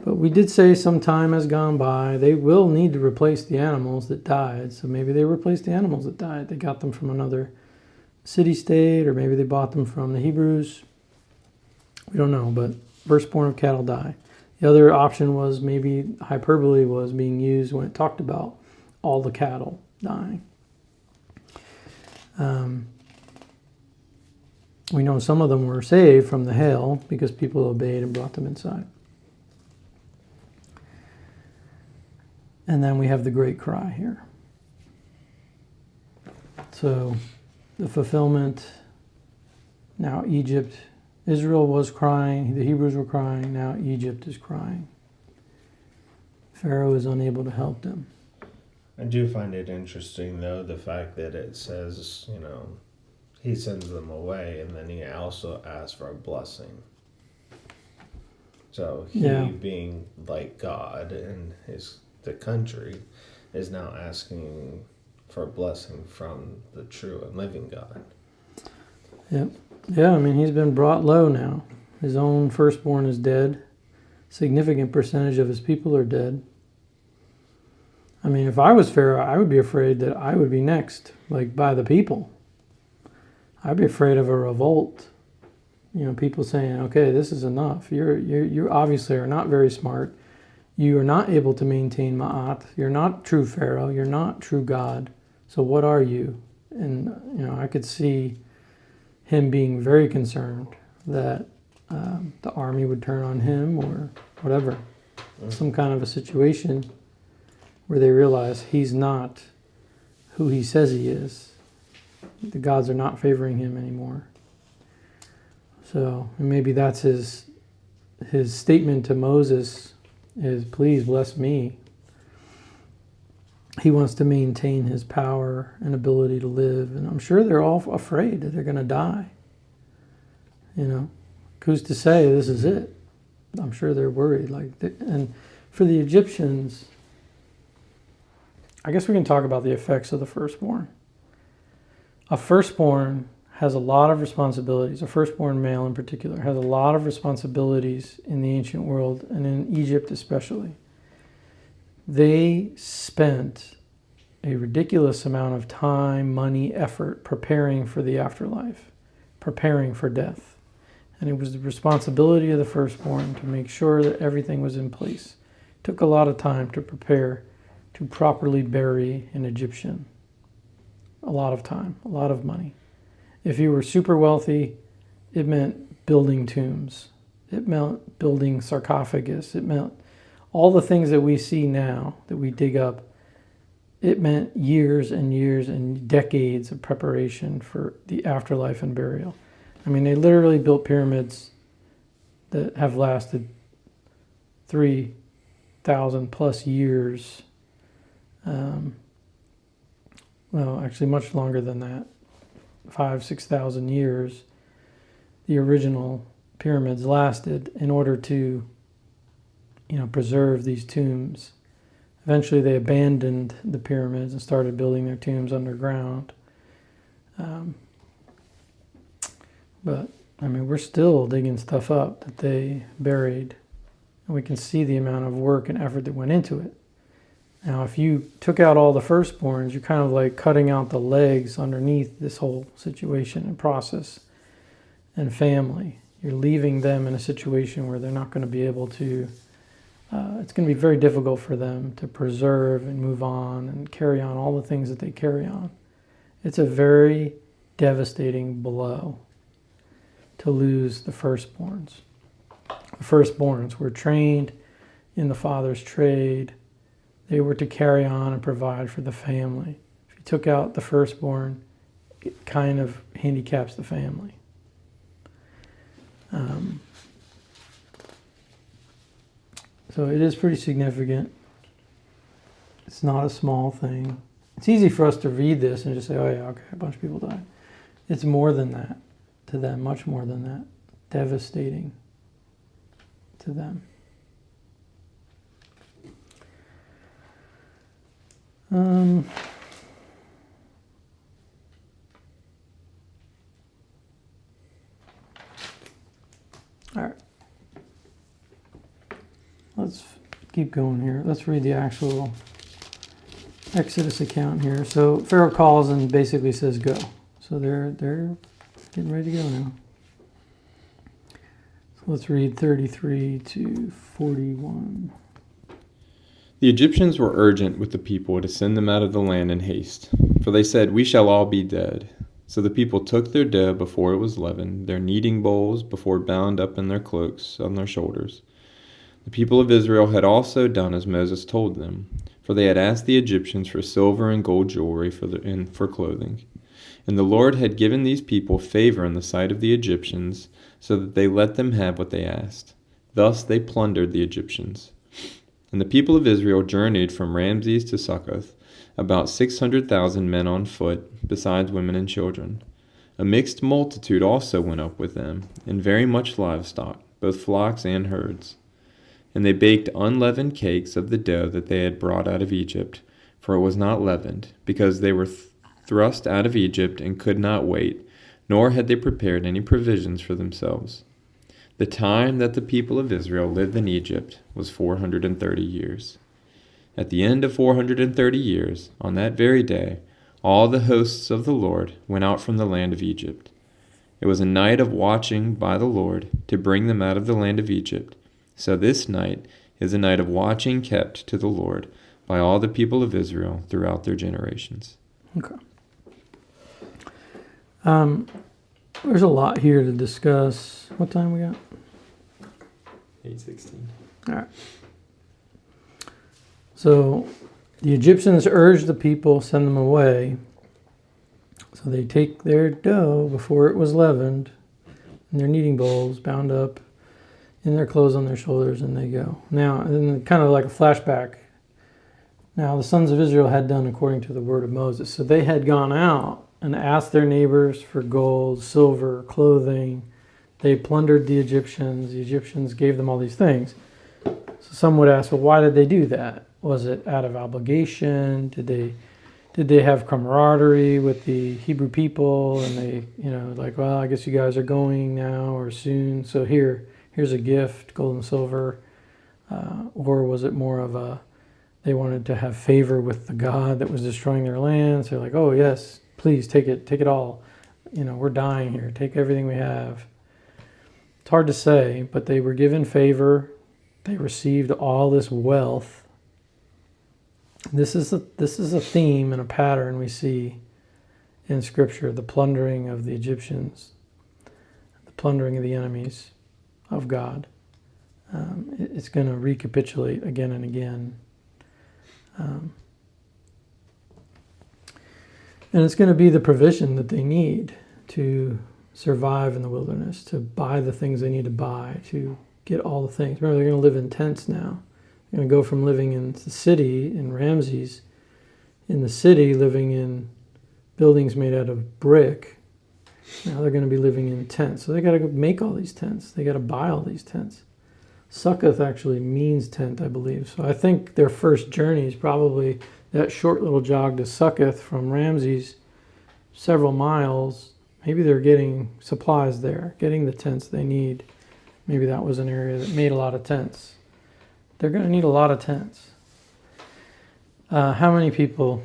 But we did say some time has gone by. They will need to replace the animals that died. So maybe they replaced the animals that died. They got them from another city-state, or maybe they bought them from the Hebrews. We don't know, but firstborn of cattle die. The other option was maybe hyperbole was being used when it talked about all the cattle dying. We know some of them were saved from the hail because people obeyed and brought them inside. And then we have the great cry here. So the fulfillment, now Egypt, Israel was crying, the Hebrews were crying, now Egypt is crying. Pharaoh is unable to help them. I do find it interesting, though, the fact that it says, he sends them away, and then he also asks for a blessing. So he, being like God in the country, is now asking for a blessing from the true and living God. Yep. Yeah, I mean, he's been brought low now. His own firstborn is dead. Significant percentage of his people are dead. I mean, if I was Pharaoh, I would be afraid that I would be next, by the people. I'd be afraid of a revolt. People saying, okay, this is enough. You obviously are not very smart. You are not able to maintain Ma'at. You're not true Pharaoh. You're not true God. So what are you? And, I could see him being very concerned that the army would turn on him or whatever. Some kind of a situation where they realize he's not who he says he is. The gods are not favoring him anymore. So maybe that's his statement to Moses is, please bless me. He wants to maintain his power and ability to live. And I'm sure they're all afraid that they're going to die. Who's to say this is it? I'm sure they're worried. And for the Egyptians, I guess we can talk about the effects of the firstborn. A firstborn has a lot of responsibilities. A firstborn male in particular has a lot of responsibilities in the ancient world, and in Egypt especially. They spent a ridiculous amount of time, money, effort preparing for the afterlife, preparing for death. And it was the responsibility of the firstborn to make sure that everything was in place. It took a lot of time to prepare to properly bury an Egyptian. A lot of time, a lot of money. If you were super wealthy, it meant building tombs. It meant building sarcophagus. It meant all the things that we see now, that we dig up. It meant years and years and decades of preparation for the afterlife and burial. I mean, they literally built pyramids that have lasted 3,000 plus years. Well, actually much longer than that, 6,000 years. The original pyramids lasted in order to, preserve these tombs. Eventually they abandoned the pyramids and started building their tombs underground. But, we're still digging stuff up that they buried. And we can see the amount of work and effort that went into it. Now, if you took out all the firstborns, you're kind of like cutting out the legs underneath this whole situation and process and family. You're leaving them in a situation where they're not going to be able to, it's going to be very difficult for them to preserve and move on and carry on all the things that they carry on. It's a very devastating blow to lose the firstborns. The firstborns were trained in the father's trade. They were to carry on and provide for the family. If you took out the firstborn, it kind of handicaps the family. So it is pretty significant. It's not a small thing. It's easy for us to read this and just say, oh yeah, okay, a bunch of people died. It's more than that to them, much more than that. Devastating to them. All right. Let's keep going here. Let's read the actual Exodus account here. So Pharaoh calls and basically says, go. So they're getting ready to go now. So let's read 33 to 41. The Egyptians were urgent with the people to send them out of the land in haste, for they said, we shall all be dead. So the people took their dough before it was leavened, their kneading bowls before bound up in their cloaks on their shoulders. The people of Israel had also done as Moses told them, for they had asked the Egyptians for silver and gold jewelry for clothing. And the Lord had given these people favor in the sight of the Egyptians, so that they let them have what they asked. Thus they plundered the Egyptians. And the people of Israel journeyed from Ramses to Succoth, about 600,000 men on foot, besides women and children. A mixed multitude also went up with them, and very much livestock, both flocks and herds. And they baked unleavened cakes of the dough that they had brought out of Egypt, for it was not leavened, because they were thrust out of Egypt and could not wait, nor had they prepared any provisions for themselves. The time that the people of Israel lived in Egypt was 430 years. At the end of 430 years, on that very day, all the hosts of the Lord went out from the land of Egypt. It was a night of watching by the Lord to bring them out of the land of Egypt. So this night is a night of watching kept to the Lord by all the people of Israel throughout their generations. Okay. There's a lot here to discuss. What time we got? 8:16. All right. So the Egyptians urged the people, send them away. So they take their dough before it was leavened in their kneading bowls, bound up in their clothes on their shoulders, and they go. Now, and kind of like a flashback. Now, the sons of Israel had done according to the word of Moses. So they had gone out and asked their neighbors for gold, silver, clothing. They plundered the Egyptians. The Egyptians gave them all these things. So some would ask, well, why did they do that? Was it out of obligation? Did they have camaraderie with the Hebrew people? And they, like, well, I guess you guys are going now or soon. So here's a gift, gold and silver. Or was it more of they wanted to have favor with the God that was destroying their land? So they're like, oh yes, please take it all. We're dying here. Take everything we have. It's hard to say, but they were given favor. They received all this wealth. This is a theme and a pattern we see in Scripture: the plundering of the Egyptians, the plundering of the enemies of God. It's going to recapitulate again and again. And it's going to be the provision that they need to survive in the wilderness, to buy the things they need to buy, to get all the things. Remember, they're going to live in tents now. They're going to go from living in the city, in Ramses, in the city, living in buildings made out of brick. Now they're going to be living in tents. So they got to go make all these tents. They got to buy all these tents. Succoth actually means tent, I believe. So I think their first journey is probably that short little jog to Succoth from Ramses, several miles. Maybe they're getting supplies there, getting the tents they need. Maybe that was an area that made a lot of tents. They're going to need a lot of tents. How many people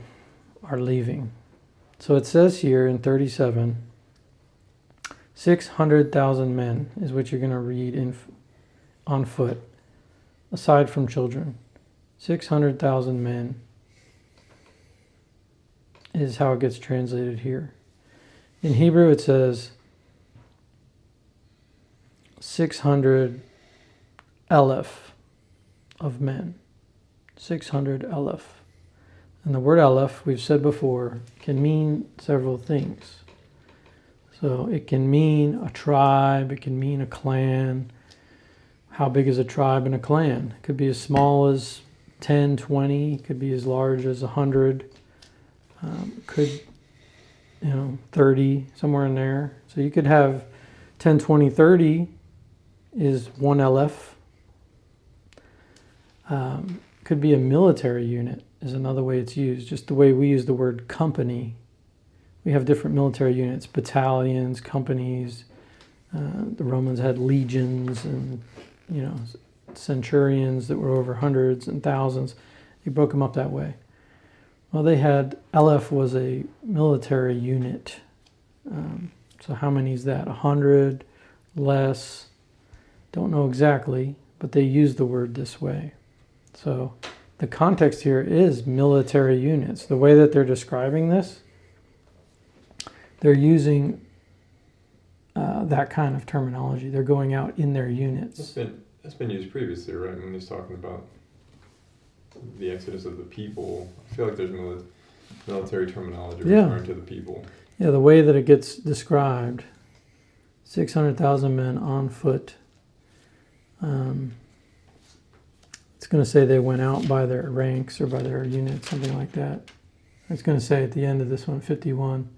are leaving? So it says here in 37, 600,000 men is what you're going to read on foot, aside from children. 600,000 men is how it gets translated here. In Hebrew it says 600 Aleph of men. 600 Aleph. And the word Aleph, we've said before, can mean several things. So it can mean a tribe, it can mean a clan. How big is a tribe and a clan? It could be as small as 10, 20, it could be as large as 100, could, 30, somewhere in there. So you could have 10, 20, 30 is one Aleph. Could be a military unit is another way it's used. Just the way we use the word company. We have different military units, battalions, companies. The Romans had legions and, centurions that were over hundreds and thousands. They broke them up that way. Well, they had, Aleph was a military unit. So how many is that? 100, less? Don't know exactly, but they use the word this way. So the context here is military units. The way that they're describing this, they're using that kind of terminology. They're going out in their units. That's been used previously, right? When he's talking about the exodus of the people. I feel like there's military terminology referring to the people. Yeah, the way that it gets described, 600,000 men on foot. It's going to say they went out by their ranks or by their units, something like that. It's going to say at the end of this one, 51.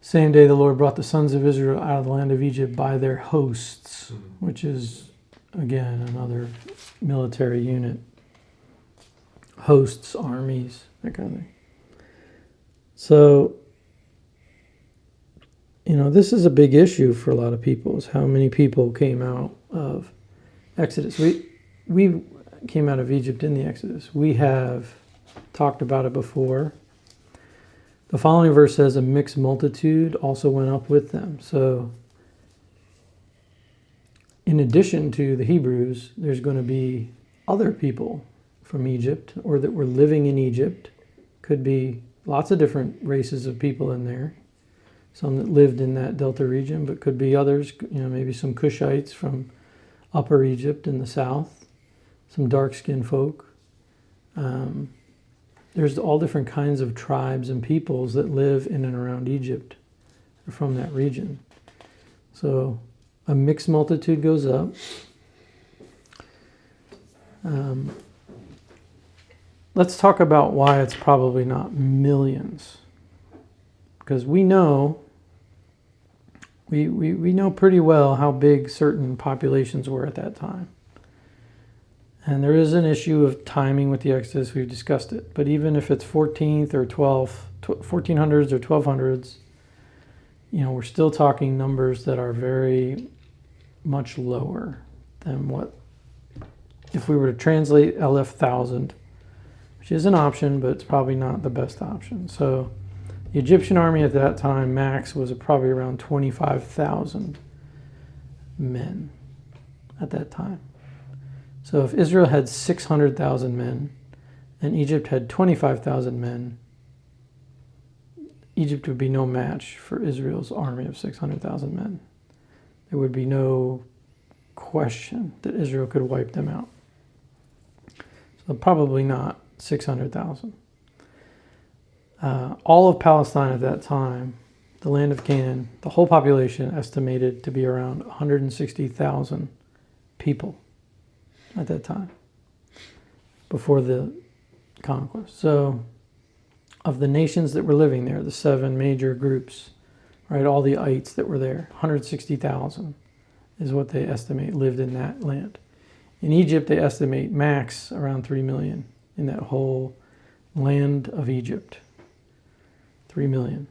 Same day the Lord brought the sons of Israel out of the land of Egypt by their hosts, which is, again, another military unit. Hosts, armies, that kind of thing. So, this is a big issue for a lot of people, is how many people came out of Exodus. We came out of Egypt in the Exodus. We have talked about it before. The following verse says, a mixed multitude also went up with them. So, in addition to the Hebrews, there's going to be other people from Egypt or that were living in Egypt. Could be lots of different races of people in there. Some that lived in that delta region, but could be others, maybe some Cushites from Upper Egypt in the south, some dark-skinned folk. There's all different kinds of tribes and peoples that live in and around Egypt from that region. So a mixed multitude goes up. Let's talk about why it's probably not millions. Because we know pretty well how big certain populations were at that time. And there is an issue of timing with the Exodus. We've discussed it. But even if it's 14th or 1400s or 1200s, we're still talking numbers that are very much lower than what, if we were to translate Aleph 1,000, which is an option, but it's probably not the best option. So the Egyptian army at that time, max, was probably around 25,000 men at that time. So if Israel had 600,000 men and Egypt had 25,000 men, Egypt would be no match for Israel's army of 600,000 men. There would be no question that Israel could wipe them out. So probably not 600,000. All of Palestine at that time, the land of Canaan, the whole population estimated to be around 160,000 people at that time, before the conquest. So, of the nations that were living there, the 7 major groups, right, all the ites that were there, 160,000 is what they estimate lived in that land. In Egypt, they estimate max around 3 million in that whole land of Egypt. 3 million.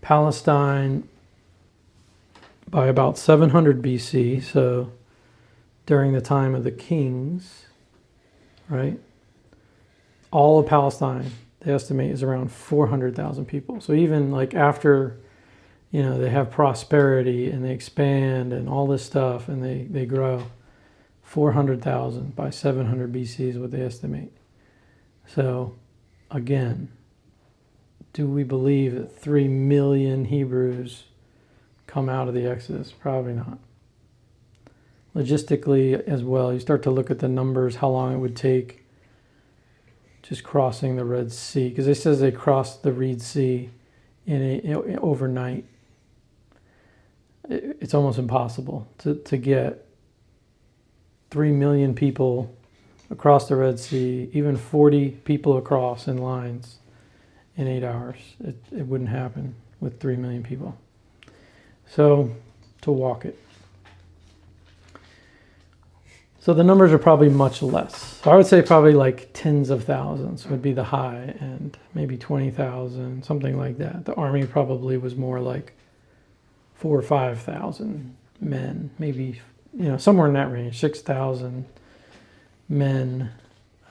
Palestine, by about 700 BC, so during the time of the kings, right? All of Palestine, they estimate, is around 400,000 people. So even like after, they have prosperity and they expand and all this stuff and they grow, 400,000 by 700 BC is what they estimate. So again, do we believe that 3 million Hebrews come out of the Exodus? Probably not. Logistically as well, you start to look at the numbers, how long it would take just crossing the Red Sea, because it says they crossed the Red Sea overnight. It's almost impossible to get 3 million people across the Red Sea, even 40 people across in lines in 8 hours. It wouldn't happen with 3 million people. So to walk it. So the numbers are probably much less. So I would say probably like tens of thousands would be the high end, maybe 20,000, something like that. The army probably was more like 4,000 or 5,000 men, maybe, somewhere in that range, 6,000 men,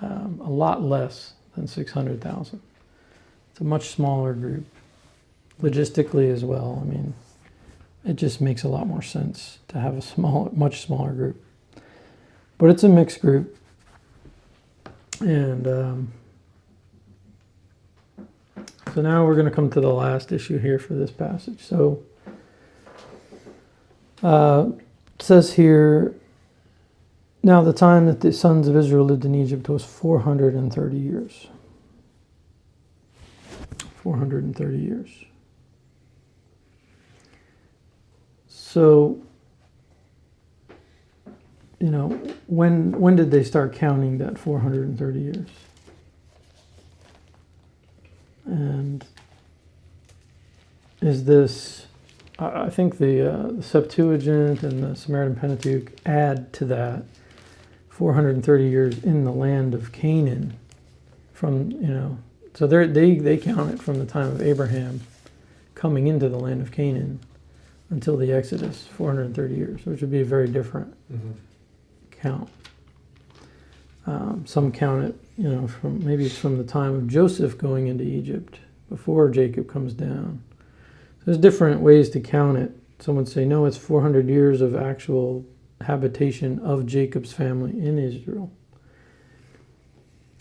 a lot less than 600,000. It's a much smaller group. Logistically as well, it just makes a lot more sense to have a much smaller group. But it's a mixed group. And so now we're going to come to the last issue here for this passage. So it says here, now the time that the sons of Israel lived in Egypt was 430 years. 430 years. So, when did they start counting that 430 years? And is this, I think the Septuagint and the Samaritan Pentateuch add to that 430 years in the land of Canaan from, so they count it from the time of Abraham coming into the land of Canaan until the Exodus, 430 years, which would be a very different count. Some count it, from maybe it's from the time of Joseph going into Egypt before Jacob comes down. So there's different ways to count it. Some would say, no, it's 400 years of actual habitation of Jacob's family in Israel.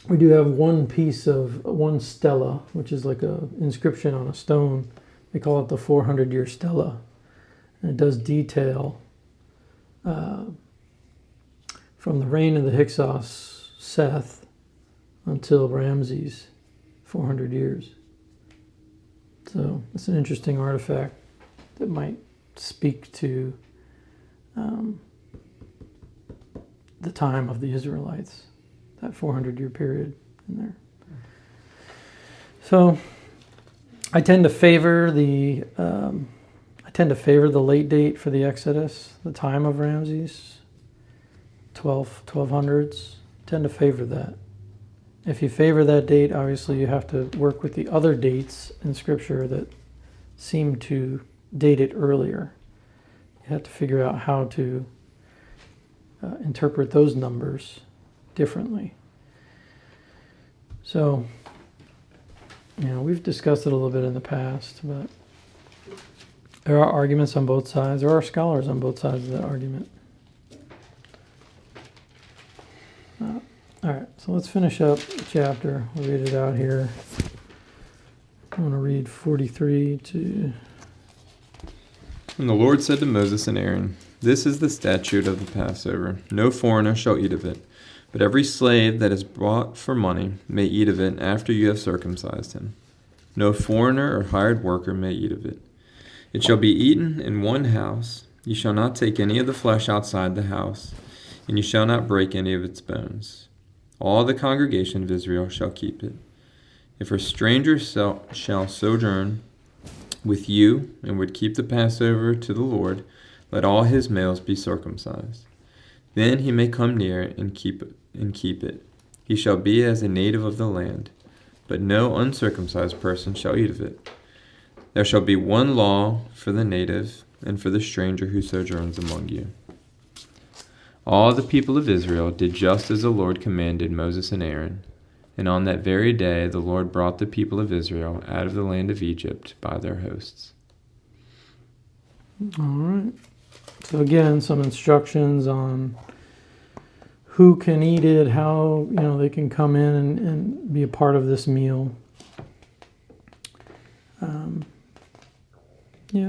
We do have one stela, which is like a inscription on a stone. They call it the 400-year stela. And it does detail from the reign of the Hyksos, Seth, until Ramses, 400 years. So it's an interesting artifact that might speak to the time of the Israelites, that 400-year period in there. So I tend to favor the late date for the Exodus, the time of Ramses, 1200s. Tend to favor that. If you favor that date, obviously you have to work with the other dates in Scripture that seem to date it earlier. You have to figure out how to interpret those numbers differently. So, we've discussed it a little bit in the past, but there are arguments on both sides. There are scholars on both sides of that argument. All right, so let's finish up the chapter. We'll read it out here. I want to read 43 to... And the Lord said to Moses and Aaron, "This is the statute of the Passover. No foreigner shall eat of it, but every slave that is bought for money may eat of it after you have circumcised him. No foreigner or hired worker may eat of it. It shall be eaten in one house. You shall not take any of the flesh outside the house, and you shall not break any of its bones. All the congregation of Israel shall keep it. If a stranger shall sojourn with you and would keep the Passover to the Lord, let all his males be circumcised. Then he may come near and keep it. He shall be as a native of the land, but no uncircumcised person shall eat of it. There shall be one law for the native and for the stranger who sojourns among you. All the people of Israel did just as the Lord commanded Moses and Aaron. And on that very day the Lord brought the people of Israel out of the land of Egypt by their hosts. All right. So again, some instructions on who can eat it, how they can come in and be a part of this meal.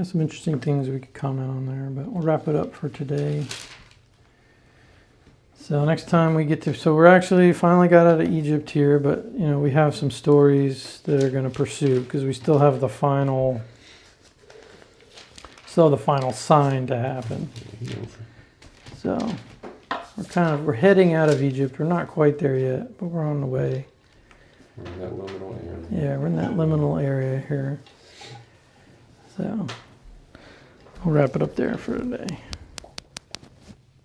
Some interesting things we could comment on there, but we'll wrap it up for today. So next time we get to, so we're actually finally got out of Egypt here, but we have some stories that are going to pursue because we still have the final sign to happen. So we're heading out of Egypt. We're not quite there yet, but we're on the way. We're in that liminal area. Yeah, we're in that liminal area here. So we'll wrap it up there for today.